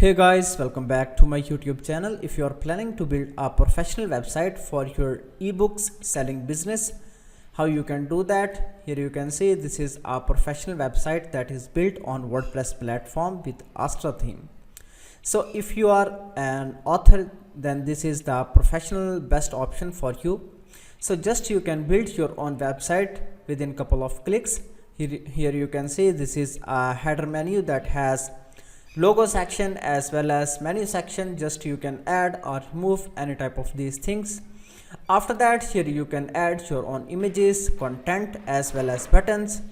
Hey guys, welcome back to my YouTube channel. If you are planning to build a professional website for your ebooks selling business, how you can do that? Here you can see this is a professional website that is built on WordPress platform with Astra theme. So if you are an author, then this is the professional best option for you. So just you can build your own website within a couple of clicks. Here you can see this is a header menu that has logo section as well as menu section. Just you can add or remove any type of these things. After that, here you can add your own images, content as well as buttons.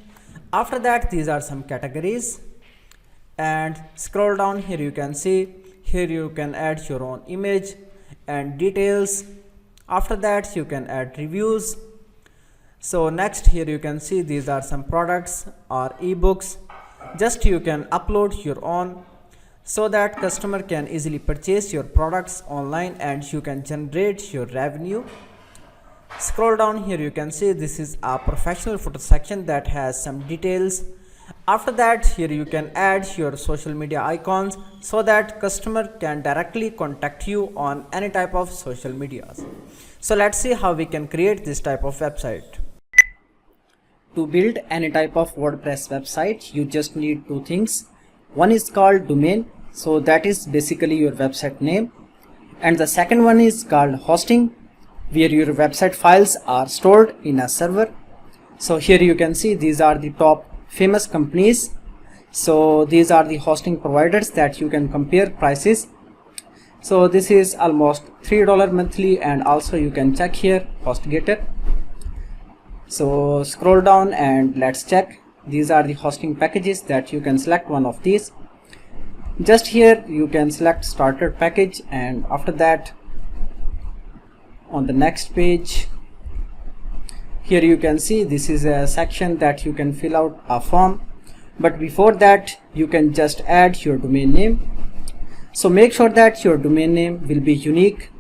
After that, these are some categories, and scroll down. Here you can see here you can add your own image and details. After that, you can add reviews. So next, here you can see these are some products or ebooks. Just you can upload your own so that customer can easily purchase your products online and you can generate your revenue. Scroll down. Here you can see this is a professional photo section that has some details. After that, here you can add your social media icons so that customer can directly contact you on any type of social medias. So let's see how we can create this type of website. To build any type of WordPress website, you just need two things. One is called domain, so that is basically your website name, and the second one is called hosting, where your website files are stored in a server. So here you can see these are the top famous companies. So these are the hosting providers that you can compare prices. So this is almost $3 monthly, and also you can check here HostGator. So scroll down and let's check. These are the hosting packages that you can select one of these. Just here you can select starter package, and after that on the next page, here you can see this is a section that you can fill out a form, but before that you can just add your domain name. So make sure that your domain name will be unique.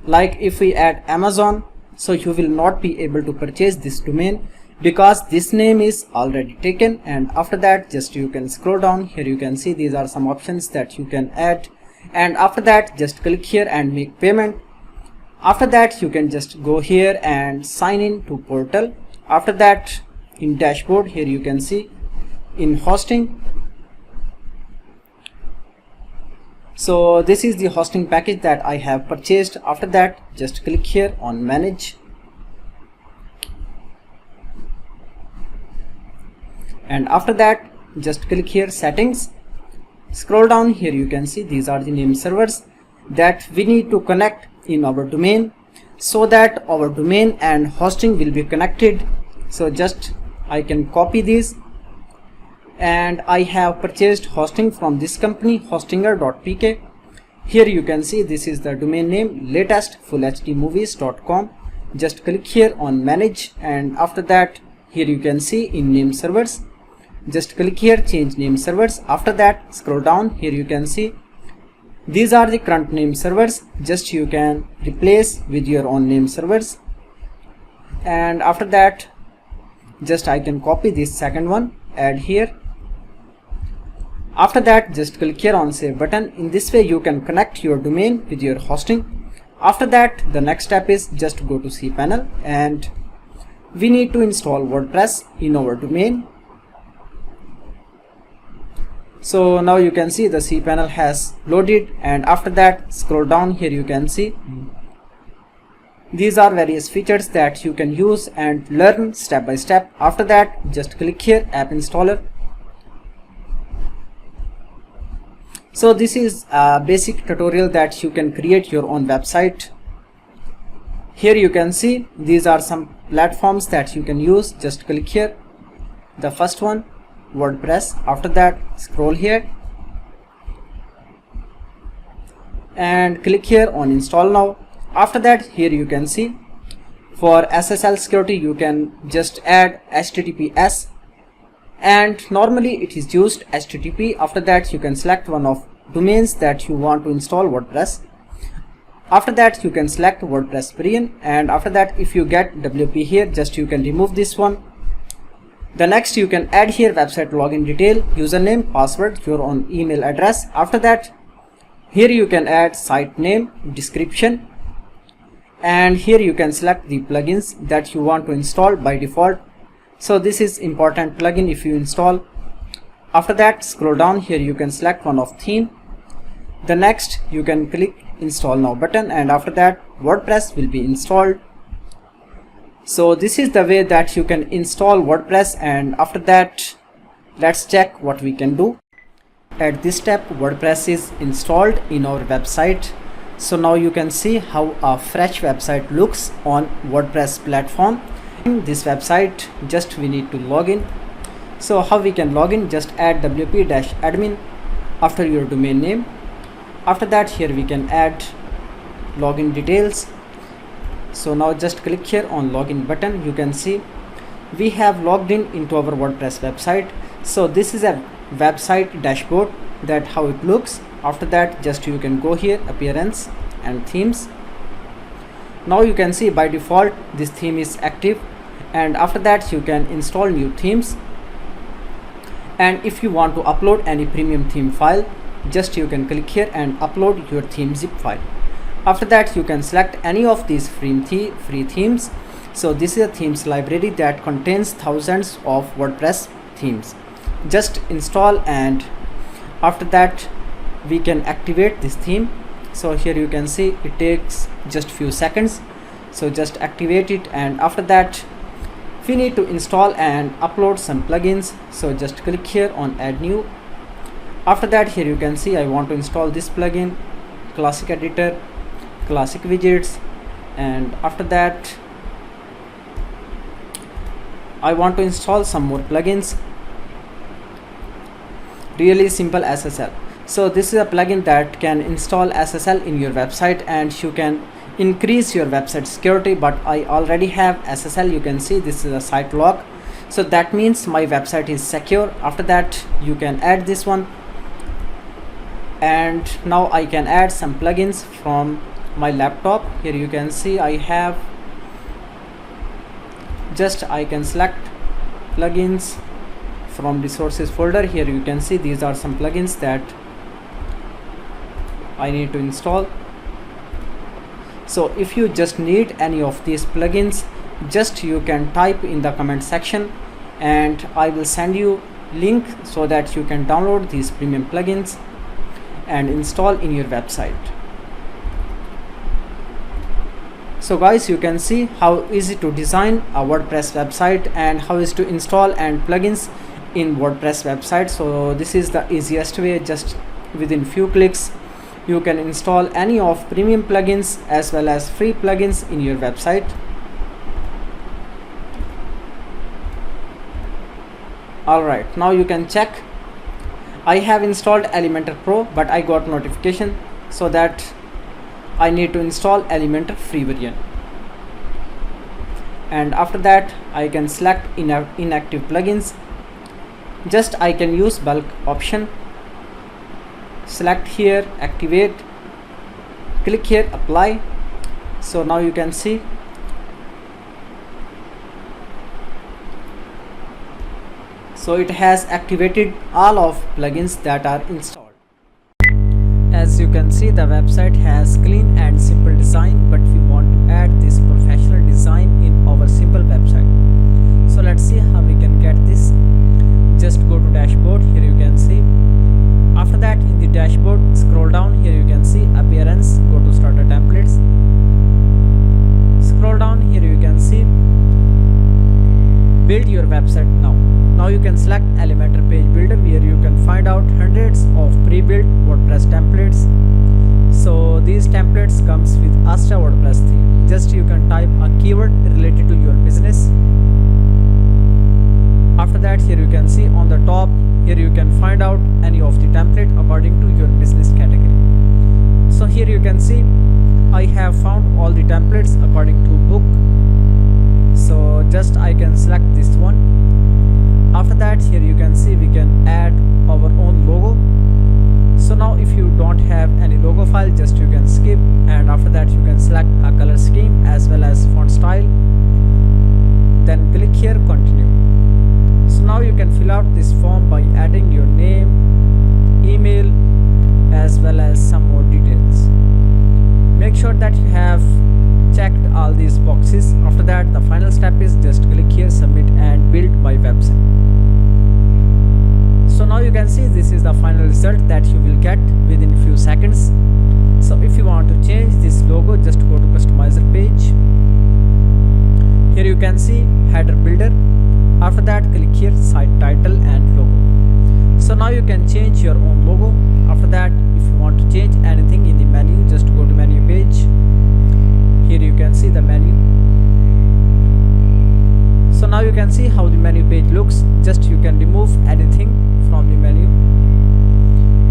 Like if we add Amazon, so you will not be able to purchase this domain because this name is already taken. And after that, just you can scroll down. Here you can see these are some options that you can add, and after that just click here and make payment. After that you can just go here and sign in to portal. After that, in dashboard, here you can see in hosting, so this is the hosting package that I have purchased. After that, just click here on manage, and after that just click here settings. Scroll down. Here you can see these are the name servers that we need to connect in our domain so that our domain and hosting will be connected. So just I can copy these, and I have purchased hosting from this company, hostinger.pk. Here you can see this is the domain name, latestfullhdmovies.com. just click here on manage, and after that here you can see in name servers, just click here change name servers. After that scroll down. Here you can see these are the current name servers. Just you can replace with your own name servers, and after that just I can copy this second one, add here. After that just click here on save button. In this way you can connect your domain with your hosting. After that, the next step is just go to cPanel, and we need to install WordPress in our domain. So now you can see the cPanel has loaded, and after that scroll down. Here you can see these are various features that you can use and learn step by step. After that just click here app installer. So this is a basic tutorial that you can create your own website. Here you can see these are some platforms that you can use. Just click here, the first one, WordPress. After that scroll here and click here on install now. After that, here you can see for SSL security you can just add HTTPS, and normally it is used HTTP. After that you can select one of domains that you want to install WordPress. After that you can select WordPress variant, and after that if you get WP here, just you can remove this one. The next, you can add here website login detail, username, password, your own email address. After that, here you can add site name, description, and here you can select the plugins that you want to install by default. So this is important plugin if you install. After that, scroll down, here you can select one of theme. The next, you can click install now button, and after that WordPress will be installed. So this is the way that you can install WordPress, and after that let's check what we can do. At this step, WordPress is installed in our website. So now you can see how a fresh website looks on WordPress platform. In this website, just we need to log in. So how we can log in? Just add wp-admin after your domain name. After that, here we can add login details. So now just click here on login button. You can see we have logged in into our WordPress website. So this is a website dashboard, that how it looks. After that, just you can go here, appearance and themes. Now you can see by default this theme is active, and after that you can install new themes. And if you want to upload any premium theme file, just you can click here and upload your theme zip file. After that, you can select any of these free themes. So this is a themes library that contains thousands of WordPress themes. Just install, and after that we can activate this theme. So here you can see it takes just few seconds. So just activate it, and after that we need to install and upload some plugins. So just click here on add new. After that, here you can see I want to install this plugin, classic editor, classic widgets, and after that I want to install some more plugins. Really simple SSL. So this is a plugin that can install SSL in your website, and you can increase your website security. But I already have SSL. You can see this is a site lock, so that means my website is secure. After that, you can add this one, and now I can add some plugins from my laptop. Here you can see I have, just I can select plugins from resources folder. Here you can see these are some plugins that I need to install. So if you just need any of these plugins, just you can type in the comment section, and I will send you link so that you can download these premium plugins and install in your website. So guys, you can see how easy to design a WordPress website and how is to install and plugins in WordPress website. So this is the easiest way. Just within few clicks you can install any of premium plugins as well as free plugins in your website. Alright, now you can check. I have installed Elementor Pro, but I got notification so that I need to install Elementor free version. And after that, I can select inactive plugins. Just I can use bulk option. Select here, activate, click here, apply. So now you can see so it has activated all of plugins that are installed. As you can see, the website has clean and simple design, but we want to add this professional design in our simple website. So let's see how we can get this. Just go to dashboard. Here you can see. After that, in the dashboard, scroll down. Here you can see appearance. Go to starter templates. Scroll down. Here you can see build your website now. Now you can select Elementor Page Builder, where you can find out hundreds of pre-built WordPress templates. So these templates comes with Astra WordPress theme. Just you can type a keyword related to your business. After that, here you can see on the top, here you can find out any of the template according to your business category. So here you can see I have found all the templates according to book. So just I can select this one. After that, here you can see we can add our own logo. So now if you don't have any logo file, just you can skip, and after that you can select a color scheme as well as font style, then click here continue. So now you can fill out this form by adding your name, email, as well as some more details. Make sure that you have checked all these boxes. After that, the final step is just click here, submit, and build my website. So now you can see this is the final result that you will get within few seconds. So if you want to change this logo, just go to customizer page. Here you can see header builder. After that, click here site title and logo. So now you can change your own logo. After that, if you want to change anything in the menu, just go to menu page. Here you can see the menu. So now you can see how the menu page looks. Just you can remove anything from the menu.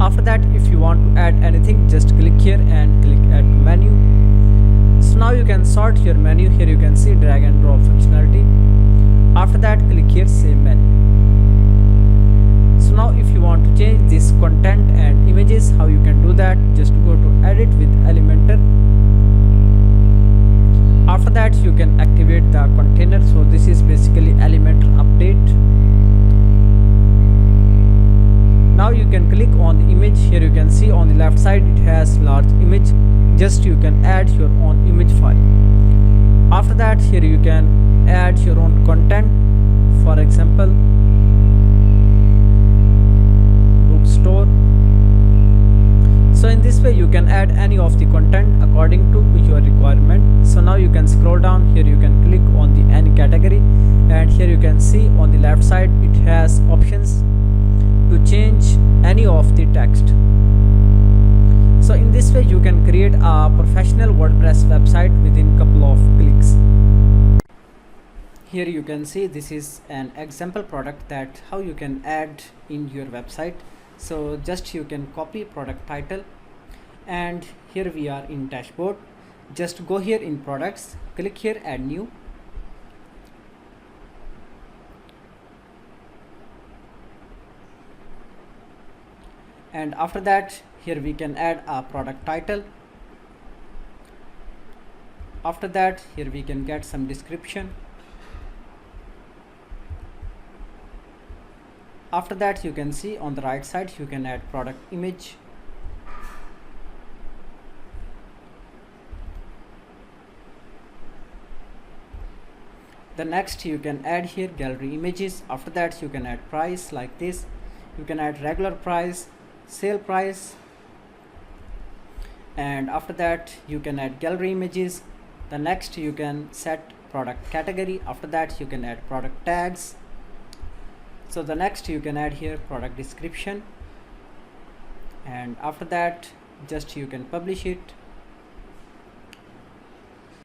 After that, if you want to add anything, just click here and click add menu. So now you can sort your menu. Here you can see drag and drop functionality. After that, click here save menu. So now if you want to change this content and images, how you can do that, just go to edit with Elementor. After that, you can activate the container. So this is basically Elementor update. Now you can click on the image. Here you can see on the left side it has large image. Just you can add your own image file. After that, here you can add your own content. For example, bookstore. So in this way you can add any of the content according to your requirement. So now you can scroll down. Here you can click on the any category, and here you can see on the left side it has options to change any of the text. So in this way you can create a professional WordPress website within couple of clicks. Here you can see this is an example product that how you can add in your website. So just you can copy product title, and here we are in dashboard. Just go here in products, click here add new. And after that, here we can add a product title. After that, here we can get some description. After that, you can see on the right side you can add product image. The next you can add here gallery images. After that, you can add price like this. You can add regular price, sale price, and after that you can add gallery images. The next you can set product category. After that, you can add product tags. So the next you can add here product description, and after that just you can publish it.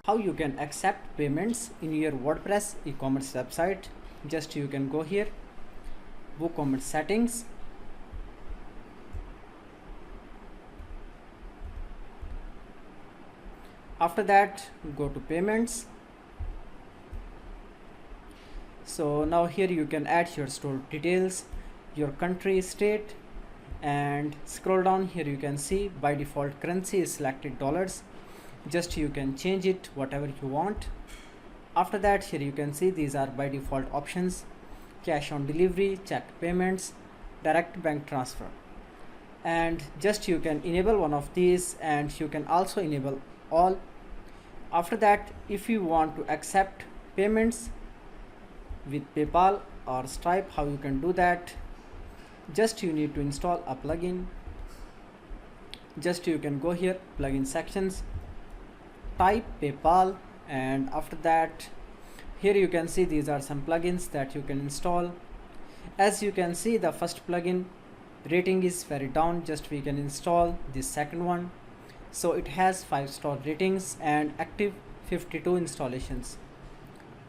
How you can accept payments in your WordPress e-commerce website, just you can go here WooCommerce settings. After that, go to payments. So now here you can add your store details, your country, state, and scroll down. Here you can see by default currency is selected dollars. Just you can change it whatever you want. After that, here you can see these are by default options: cash on delivery, check payments, direct bank transfer. And just you can enable one of these, and you can also enable all. After that, if you want to accept payments with PayPal or Stripe, how you can do that, just you need to install a plugin. Just you can go here plugin sections, type PayPal, and after that here you can see these are some plugins that you can install. As you can see, the first plugin rating is very down. Just we can install this second one. So it has 5-star ratings and active 52 installations.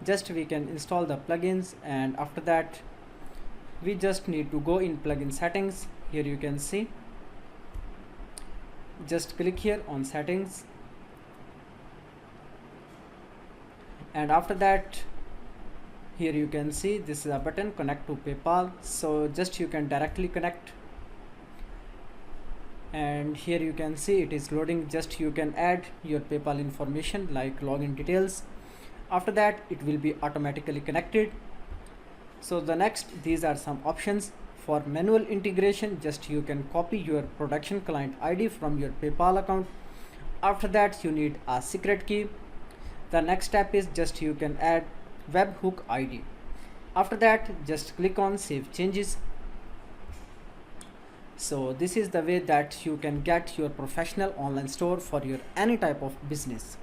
Just we can install the plugins, and after that we just need to go in plugin settings. Here you can see, just click here on settings, and after that here you can see this is a button connect to PayPal. So just you can directly connect, and here you can see it is loading. Just you can add your PayPal information like login details. After that it will be automatically connected. So the next, these are some options for manual integration. Just you can copy your production client ID from your PayPal account. After that, you need a secret key. The next step is just you can add webhook ID. After that, just click on save changes. So this is the way that you can get your professional online store for your any type of business.